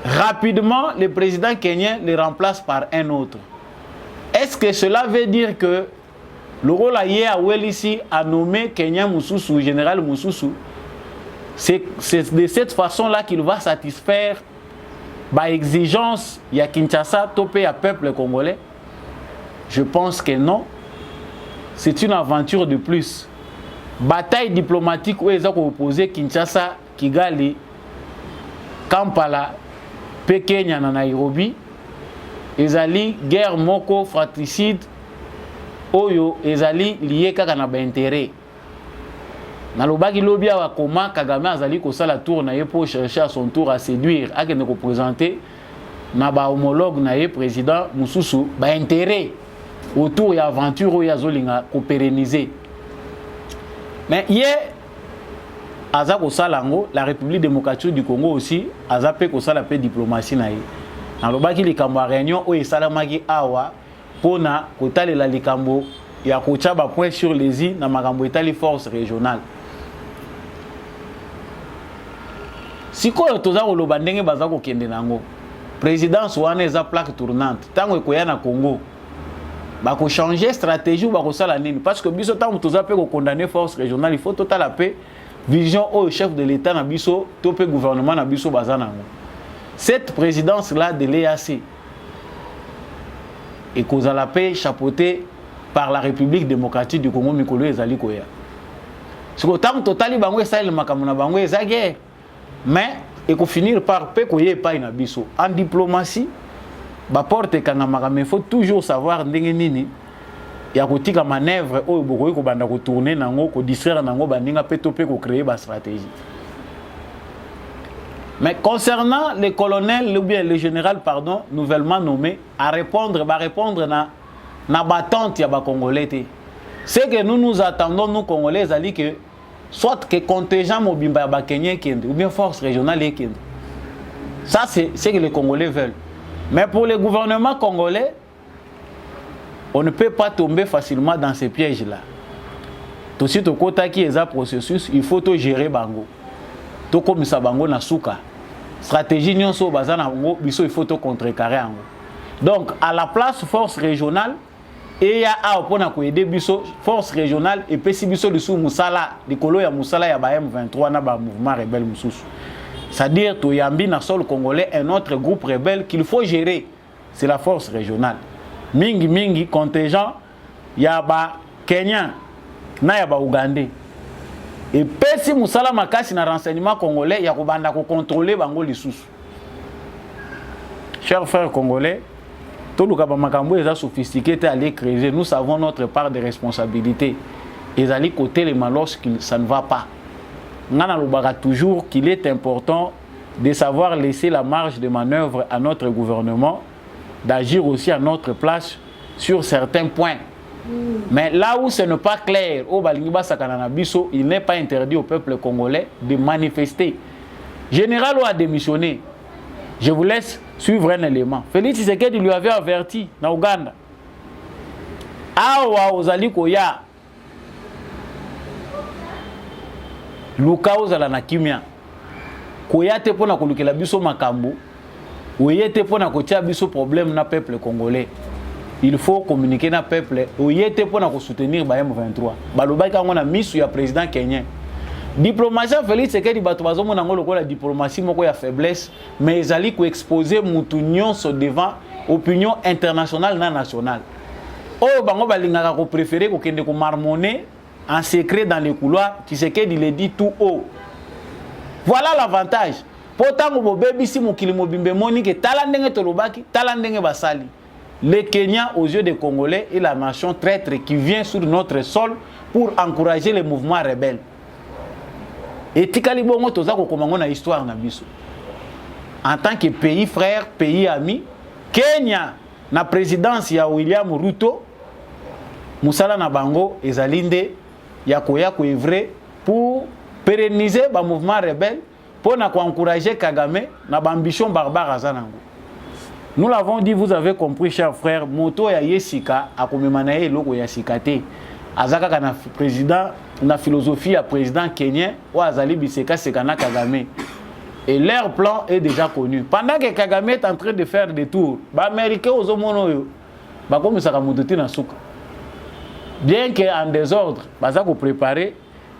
C: Rapidement, le président kenyan le remplace par un autre. Est-ce que cela veut dire que le rôle à Welisi a nommé Kenyan Mususu, général Mususu, c'est de cette façon-là qu'il va satisfaire l'exigence de Kinshasa, topé à peuple congolais? Je pense que non. C'est une aventure de plus. Bataille diplomatique où ils ont opposé Kinshasa, Kigali, Kampala, Pékin, na Nairobi. Ezali guerre moko fratricide oyo ezali lié kaka na ba intérêt. Na lobaki lobi awa koma Kagame azali ko sala tour na ye pour chercher à son tour à séduire akende ko présenter na ba homologue na ye président Mususu ba intérêt autour ya aventure oyo azolinga ko pérenniser. Mais hier aza ko sala ngo la République démocratique du Congo aussi aza pe ko sala pe diplomatie na ye. Na lobaki likambo ya réunion oyo esalamaki awa pona kotalela likambo ya kotia ba point sur les i na makambo etali force régionale. Sikoyo toza koloba ndenge baza kokende nango. Présidence wana eza plaque tournante. Tango ekoya na Congo ba ko changer stratégie ou ba ko sala nini parce que biso tango toza pe ko condamner force régionale, il faut totala pe vision au chef de l'état na biso to pe gouvernement na biso baza nango. Cette présidence-là de l'EAC et cause à la paix chapeautée par la République démocratique du Congo Mikolo ezali koya. Ce que tant totali bango esali makamuna bango ezage mais et ko finir par pe koye pa ina biso. En diplomatie ba porte kanga makame faut toujours savoir ndenge nini ya kotika manœuvre oyo bokoyi ko banda ko tourner nango ko distraire nango bandinga pe to pe ko créer ba stratégie. Mais concernant le colonel, ou bien le général, pardon, nouvellement nommé, va répondre na battante ya ba Congolais. C'est que nous attendons, nous Congolais, que soit que contingent mobimba ba Kenyan kende, ou bien force régionale kende. Ça, c'est ce que les Congolais veulent. Mais pour le gouvernement congolais, on ne peut pas tomber facilement dans ces pièges-là. Tout de suite, au côté qui est un processus, il faut tout gérer bango. To comme ça bango na suka stratégie nyonso bazana bango biso il faut to contrecarrer ango. Donc à la place force régionale et ya a pona ko aider biso force régionale et pesi biso dessous musala likolo ya musala ya ba M23 na ba mouvement rebelle mususu. C'est-à-dire to yambi na sol congolais un autre groupe rebelle qu'il faut gérer, c'est la force régionale. Mingi contingent ya ba Kenyan na ya ba Ougandais. Et pesi musala makasi na renseignement congolais ya kobanda ko contrôler bango lisusu. Chers frères congolais, tout le kaba makambo eza sophistiqué te aller creuser, nous savons notre part de responsabilité. Et ali côté les malos que ça ne va pas. Ngana lobaka toujours qu'il est important de savoir laisser la marge de manœuvre à notre gouvernement, d'agir aussi à notre place sur certains points. Mais là où ce n'est pas clair, il n'est pas interdit au peuple congolais de manifester. Général a démissionné. Je vous laisse suivre un élément. Félix Tshisekedi lui avait averti dans Ouganda. Awa ozali koya. Luka ozala na kimia. Koya te pona kolukela biso makambo. Oye te pona kotia biso problème na peuple congolais. Il faut communiquer na peuple. Oye te pona ko soutenir ba M23. Balobaki ngona misu ya président kenyan. Diplomatie Félix Tshisekedi bato bazomona ngo lokola diplomatie moko ya faiblesse, mais ezali ko exposer mutu nyonso devant opinion internationale na nationale. Oyo bango balingaka ko préférer ko kende ko marmonner en secret dans les couloirs, Tshisekedi le dit tout haut. Voilà l'avantage. Pourtant bo bebisi mokili mobimbe moni ke tala ndenge tolobaki, tala ndenge basali. Le Kenya aux yeux des Congolais est la nation traître qui vient sur notre sol pour encourager les mouvements rebelles. Et tikali bongo toza ko komango na histoire na biso. En tant que pays frère, pays ami, Kenya na présidence ya William Ruto, musala na bango ezalinde ya koya ko œuvrer pour pérenniser ba mouvement rebelle pour na ko encourager Kagame na ba ambition barbare azanango. Nous l'avons dit, vous avez compris, chers frères, moto ya yesika akomemana ye loko ya sikate. Azaka kana président na philosophie ya président kenyan ou azali biseka sekana Kagame. Et leur plan est déjà connu. Pendant que Kagame est en train de faire des tours, ba américain ozomono yo ba komisaka mutoti na suka. Bien que en désordre, baza ko préparer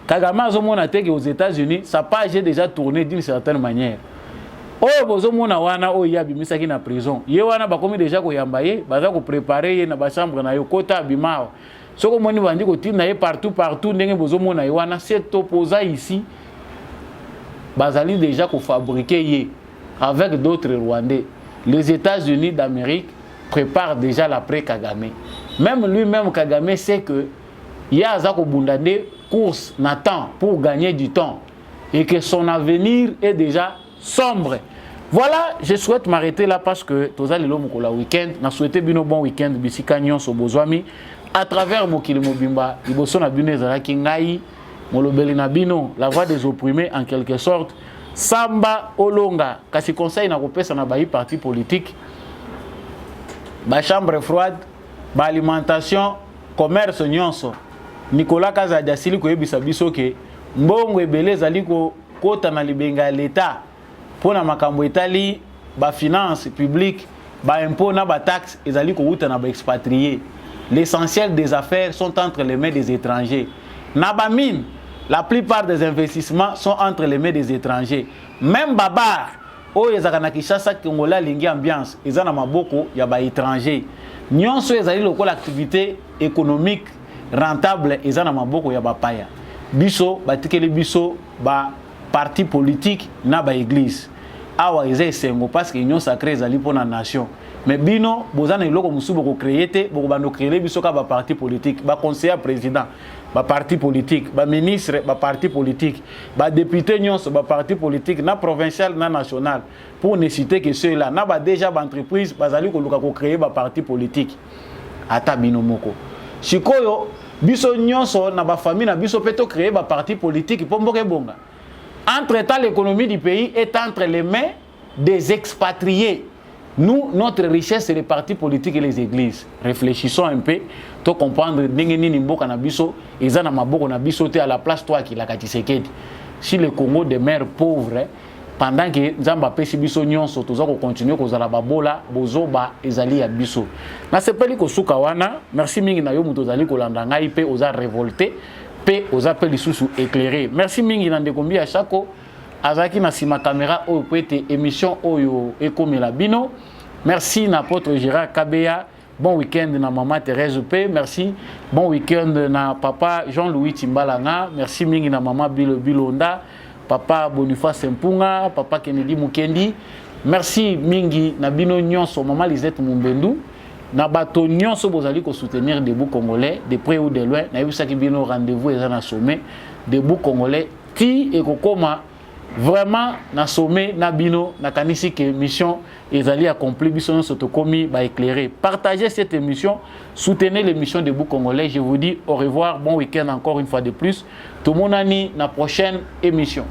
C: Kagame azomona teke aux États-Unis, sa page est déjà tournée d'une certaine manière. Oh bozomona wana o yabi misaki na prison. Ye wana bakomi déjà ko yambaye, baza ko préparer ye na ba chambre na yo kota bimao. Soko moni bandi ko tina ye partout ndenge bozomona ye wana cet opposant ici bazali déjà ko fabriquer ye avec d'autres Rwandais. Les États-Unis d'Amérique préparent déjà l'après Kagame. Même lui-même Kagame sait que ya za ko bundande course n'attend pour gagner du temps et que son avenir est déjà sombre. Voilà, je souhaite m'arrêter là parce que toza lelo mokola week-end, na souhaité bino bon week-end bisika nyonso bozwami à travers mokili mobimba liboso na bino ezalaki ngai molobeli na bino la voix des opprimés en quelque sorte Samba Olonga kasi conseil na kopesa na bayi parti politique ba chambre froide ba alimentation commerce nyonso Nicolas Kazadi asili ko yebisa biso ke mbongo ebele ezali ko kota na libenga l'État pour na makambo etali ba finance publique ba impôt na ba taxe ezali ko uta na ba expatrié. L'essentiel des affaires sont entre les mains des étrangers. Na ba mine, la plupart des investissements sont entre les mains des étrangers. Même Babar, o ezaka na Kinshasa Kongola lingi ambiance, ezana maboko ya ba étranger. Nyonso ezali lokola activité économique rentable ezana maboko ya ba paya. Biso batikeli biso ba parti politique na ba église. Awa eza esengo parce que union sacrée ezali pona nation. Mais bino bozana iloko musubo ko créer te boko bando créer biso ka ba parti politique, ba conseiller président, ba parti politique, ba ministre, ba parti politique, ba député nyonso ba parti politique na provincial na national. Pour ne citer que ceux-là, na ba déjà ba entreprise bazali ko luka ko créer ba parti politique. Ata bino moko. Sikoyo biso nyonso na ba famille na biso peto créer ba parti politique pour mboke bonga. Entre-temps, l'économie du pays est entre les mains des expatriés. Nous, notre richesse, c'est les partis politiques et les églises. Réfléchissons un peu, pour comprendre à la place toi qui l'a Tshisekedi. Si le Congo demeure pauvre, pendant que Nzamba pesi biso nyonso toza ko continuer ko zala babola bozoba ezali ya biso. Na sepeli ko suka wana, merci mingi na yo muto zali ko landa ngai pe oza révolté. P aux appels sous éclairés. Merci mingi nande kombi à chako azaki na sima caméra o pete émission oyo ekomela bino. Merci na apôtre Gérard Kabea. Bon week-end na maman Thérèse P. Merci. Bon week-end na papa Jean-Louis Timbalanga. Merci mingi na maman Bilonda, papa Boniface Mpunga, papa Kennedy Mukendi. Merci mingi na bino nyonso maman Lisette Mumbendu. Na bato nyonso bozali ko soutenir Debout Congolais de près ou de loin na yebisaki bino rendez-vous eza na sommet Debout Congolais ti ekokoma vraiment na sommet na bino na kanisi que mission ezali accompli biso nyonso tokomi ba éclairer. Partagez cette émission, soutenez l'émission Debout Congolais. Je vous dis au revoir, bon week-end encore une fois de plus. Tout mon ami na prochaine émission.